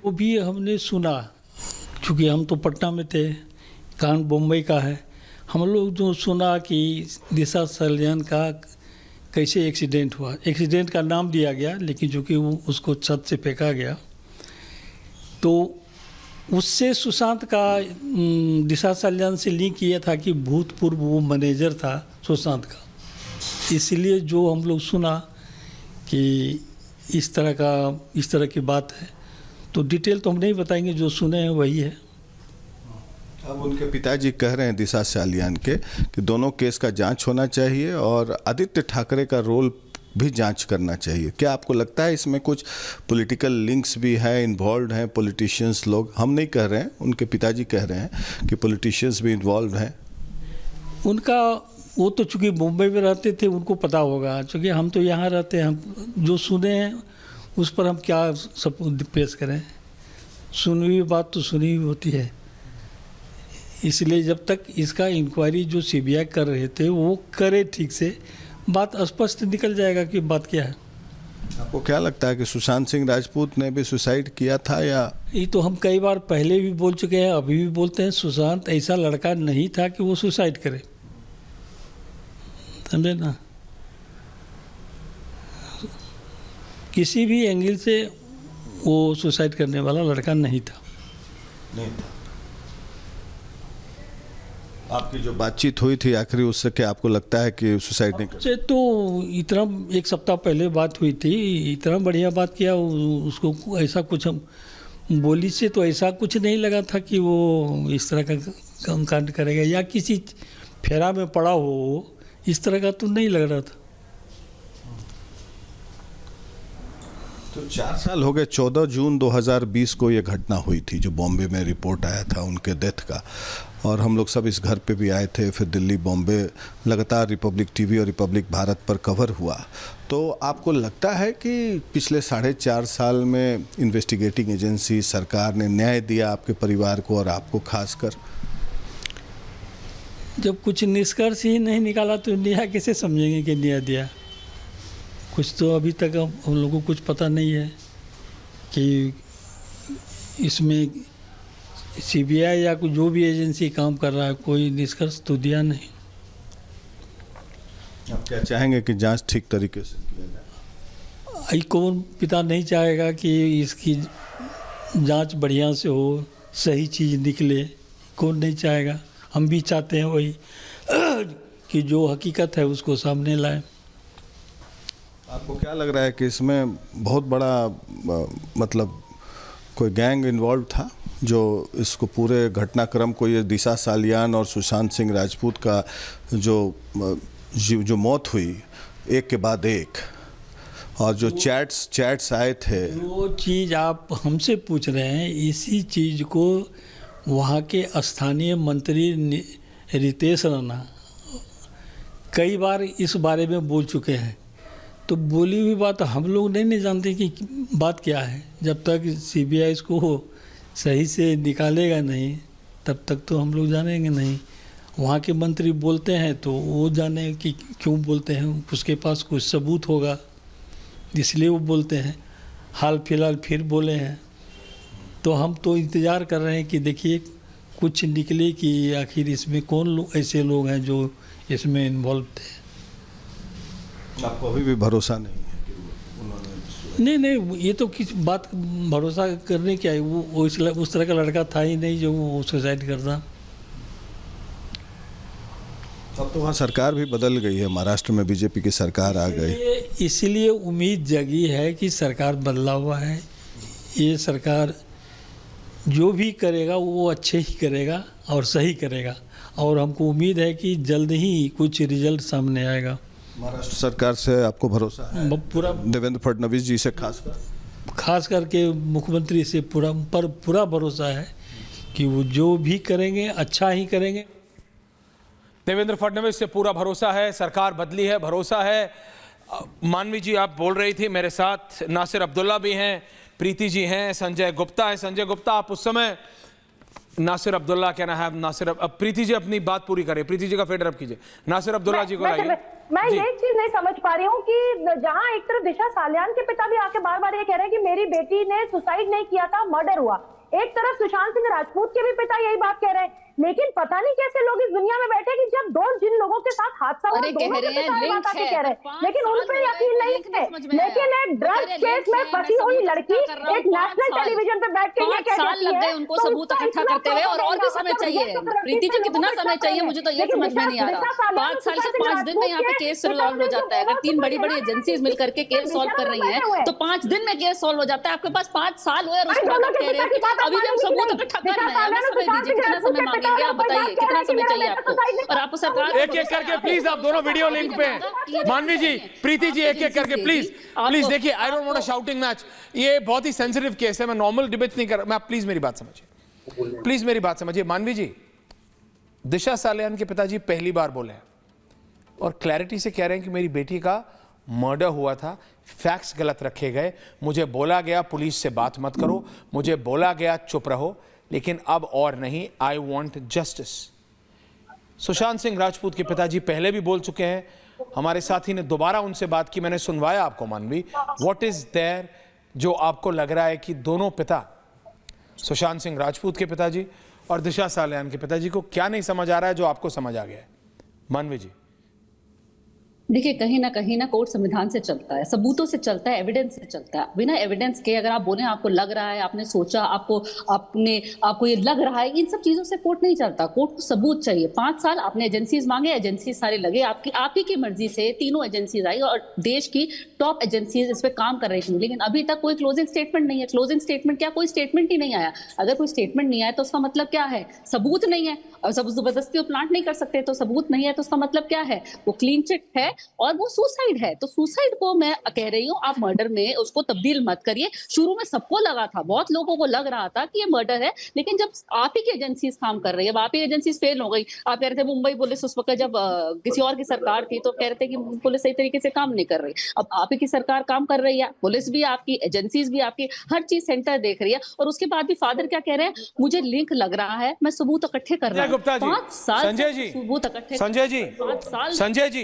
वो भी हमने सुना, क्योंकि हम तो पटना में थे, कान बम्बई का है। हम लोग जो सुना कि दिशा सलियान का कैसे एक्सीडेंट हुआ, एक्सीडेंट का नाम दिया गया, लेकिन चूँकि वो उसको छत से फेंका गया, तो उससे सुशांत का दिशा सलियान से लिंक किया था कि भूतपूर्व वो मैनेजर था सुशांत का। इसलिए जो हम लोग सुना कि इस तरह की बात है, तो डिटेल तो हम नहीं बताएंगे, जो सुने हैं वही है। अब उनके पिताजी कह रहे हैं दिशा सलियान के कि दोनों केस का जांच होना चाहिए और आदित्य ठाकरे का रोल भी जांच करना चाहिए। क्या आपको लगता है इसमें कुछ पॉलिटिकल लिंक्स भी हैं, इन्वॉल्व हैं पॉलिटिशियंस लोग? हम नहीं कह रहे हैं, उनके पिताजी कह रहे हैं कि पॉलिटिशियंस भी इन्वॉल्व हैं। उनका वो तो चूँकि मुंबई में रहते थे, उनको पता होगा, चूँकि हम तो यहाँ रहते हैं, हम जो सुने हैं उस पर हम क्या सब पेश करें। सुनी हुई बात तो सुनी हुई होती है, इसलिए जब तक इसका इंक्वायरी जो सीबीआई कर रहे थे वो करे ठीक से, बात स्पष्ट निकल जाएगा कि बात क्या है। आपको क्या लगता है कि सुशांत सिंह राजपूत ने भी सुसाइड किया था या? ये तो हम कई बार पहले भी बोल चुके हैं, अभी भी बोलते हैं, सुशांत ऐसा लड़का नहीं था कि वो सुसाइड करे, समझे ना। किसी भी एंगल से वो सुसाइड करने वाला लड़का नहीं था। आपकी जो बातचीत हुई थी आखिरी, उससे क्या आपको लगता है कि सुसाइड नहीं कर? से तो इतना एक सप्ताह पहले बात हुई थी, इतना बढ़िया बात किया उसको, ऐसा कुछ हम बोली से तो ऐसा कुछ नहीं लगा था कि वो इस तरह का कांड करेगा या किसी फेरा में पड़ा हो, इस तरह का तो नहीं लग रहा था। तो 4 साल हो गए, 14 जून 2020 को ये घटना हुई थी जो बॉम्बे में रिपोर्ट आया था उनके डेथ का, और हम लोग सब इस घर पे भी आए थे। फिर दिल्ली, बॉम्बे लगातार रिपब्लिक टीवी और रिपब्लिक भारत पर कवर हुआ। तो आपको लगता है कि पिछले 4.5 साल में इन्वेस्टिगेटिंग एजेंसी, सरकार ने न्याय दिया आपके परिवार को और आपको खासकर? जब कुछ निष्कर्ष ही नहीं निकाला तो न्याय कैसे समझेंगे कि न्याय दिया? कुछ तो अभी तक हम लोगों को कुछ पता नहीं है कि इसमें सीबीआई या जो भी एजेंसी काम कर रहा है, कोई निष्कर्ष तो दिया नहीं। आप क्या चाहेंगे कि जांच ठीक तरीके से किया जाए? कौन पिता नहीं चाहेगा कि इसकी जांच बढ़िया से हो, सही चीज़ निकले, कौन नहीं चाहेगा। हम भी चाहते हैं वही कि जो हकीकत है उसको सामने लाए। आपको क्या लग रहा है कि इसमें बहुत बड़ा मतलब कोई गैंग इन्वॉल्व था जो इसको पूरे घटनाक्रम को, ये दिशा सलियान और सुशांत सिंह राजपूत का जो मौत हुई एक के बाद एक, और जो चैट्स आए थे, वो चीज़ आप हमसे पूछ रहे हैं, इसी चीज़ को वहाँ के स्थानीय मंत्री रितेश राणा कई बार इस बारे में बोल चुके हैं। तो बोली हुई बात हम लोग नहीं जानते कि बात क्या है। जब तक सीबीआई इसको सही से निकालेगा नहीं, तब तक तो हम लोग जानेंगे नहीं। वहाँ के मंत्री बोलते हैं तो वो जाने कि क्यों बोलते हैं, उसके पास कुछ सबूत होगा इसलिए वो बोलते हैं। हाल फिलहाल फिर बोले हैं, तो हम तो इंतज़ार कर रहे हैं कि देखिए कुछ निकले कि आखिर इसमें कौन ऐसे लोग हैं जो इसमें इन्वॉल्व थे। आपको अभी भी भरोसा नहीं है कि उन्होंने? नहीं, ये तो किस बात भरोसा करने क्या है, वो उस तरह का लड़का था ही नहीं जो वो सुसाइड करता। अब तो वहाँ सरकार भी बदल गई है, महाराष्ट्र में बीजेपी की सरकार आ गई, इसलिए उम्मीद जगी है कि सरकार बदला हुआ है। ये सरकार जो भी करेगा वो अच्छे ही करेगा और सही करेगा, और हमको उम्मीद है कि जल्द ही कुछ रिजल्ट सामने आएगा। महाराष्ट्र सरकार से आपको भरोसा है? पूरा देवेंद्र फडणवीस जी से खास करके मुख्यमंत्री से पूरा भरोसा है कि वो जो भी करेंगे अच्छा ही करेंगे। देवेंद्र फडणवीस से पूरा भरोसा है, सरकार बदली है, भरोसा है। मानवी जी आप बोल रही थी, मेरे साथ नासिर अब्दुल्ला भी हैं, प्रीति जी हैं, संजय गुप्ता है। संजय गुप्ता, आप उस समय नासिर अब्दुल्ला कहना है, नासिर, अब प्रीति जी अपनी बात पूरी करें, प्रीति जी का फेडर अप कीजिए, नासिर अब्दुल्ला जी को लाइए। मैं जी। ये चीज नहीं समझ पा रही हूँ कि जहाँ एक तरफ दिशा सालियान के पिता भी आके बार बार ये कह रहे हैं कि मेरी बेटी ने सुसाइड नहीं किया था, मर्डर हुआ, एक तरफ सुशांत सिंह राजपूत के भी पिता यही बात कह रहे हैं, लेकिन पता नहीं कैसे लोग इस दुनिया में बैठे कि जब जिन लोगों के साथ हादसा हुआ दोनों के पिता ये बात आके कह रहे हैं, लेकिन उन पर यकीन नहीं है। लेकिन एक ड्रग केस में फंसी हुई लड़की एक नेशनल टेलीविजन पे बैठ के ये कह साल लग गए उनको सबूत इकट्ठा करते हुए, और भी समय चाहिए। प्रीति जी कितना समय चाहिए, मुझे तो ये समझ में नहीं आ रहा। 5 साल से 5 दिन में यहाँ पे केस सॉल्व हो जाता है। अगर 3 बड़ी बड़ी एजेंसीज मिलकर के केस सॉल्व कर रही हैं तो 5 दिन में केस सॉल्व हो जाता है। आपके पास 5 साल हुए और उसके बाद आप कह रहे हैं कि अभी भी हम सबूत इकट्ठा कर रहे हैं। हमें समय दीजिए, कितना समय मांगेंगे आप बताइए, कितना समय चाहिए आपको? और आपको सरकार एक एक करके प्लीज, आप दोनों वीडियो लिंक पे हैं। मानवी जी, प्रीति जी, एक एक करके प्लीज प्लीज देखिए। I don't want a shouting match, ये बहुत ही सेंसिटिव केस है, मैं नॉर्मल डिबेट नहीं कर रहा। मैं प्लीज मेरी बात समझिए, प्लीज मेरी बात समझिए। मानवी जी, दिशा सालियान के पिताजी पहली बार बोले हैं और क्लैरिटी से कह रहे हैं कि मेरी बेटी का मर्डर हुआ था, फैक्ट्स गलत रखे गए, मुझे बोला गया पुलिस से बात मत करो, मुझे बोला गया चुप रहो, लेकिन अब और नहीं, I want justice. Sushant Singh Rajput के पिताजी पहले भी बोल चुके हैं, हमारे साथी ने दोबारा उनसे बात की, मैंने सुनवाया आपको। मानवी, व्हाट इज देयर जो आपको लग रहा है कि दोनों पिता, सुशांत सिंह राजपूत के पिताजी और दिशा सालियान के पिताजी को क्या नहीं समझ आ रहा है जो आपको समझ आ गया है? मानवी जी, देखिए, कहीं ना कोर्ट संविधान से चलता है, सबूतों से चलता है, एविडेंस से चलता है। बिना एविडेंस के अगर आप बोले आपको लग रहा है, आपने सोचा, आपको ये लग रहा है, इन सब चीजों से कोर्ट नहीं चलता। कोर्ट को सबूत चाहिए। 5 साल आपने एजेंसीज मांगे, एजेंसी सारे लगे, आप ही की मर्जी से तीनों एजेंसीज आई और देश की टॉप एजेंसीज इस पे काम कर रही थी, लेकिन अभी तक कोई क्लोजिंग स्टेटमेंट नहीं है। क्लोजिंग स्टेटमेंट क्या, कोई स्टेटमेंट ही नहीं आया। अगर कोई स्टेटमेंट नहीं आया तो उसका मतलब क्या है? सबूत नहीं है। और सब जबरदस्ती प्लांट नहीं कर सकते तो सबूत नहीं है, तो उसका मतलब क्या है? वो क्लीन चिट है और वो सुसाइड है। तो सुसाइड को मैं कह रही हूँ, आप मर्डर में उसको तब्दील मत करिए। शुरू में सबको लगा था, बहुत लोगों को लग रहा था कि ये मर्डर है, लेकिन जब आप ही की एजेंसीज काम कर रही है, अब आप ही एजेंसीज फेल हो गई। आप कह रहे थे मुंबई पुलिस उस वक्त जब किसी और की सरकार थी तो कह रहे थे कि पुलिस सही तरीके से काम नहीं कर रही। अब आप ही की सरकार काम कर रही है, पुलिस भी आपकी, एजेंसीज भी आपकी, हर चीज सेंटर देख रही है। और उसके बाद भी फादर क्या कह रहे हैं? मुझे लिंक लग रहा है, मैं सबूत इकट्ठे कर रहा हूँ। गुप्ता जी, 5 साल संजय जी, सबूत इकट्ठे, संजय जी, 5 साल संजय जी।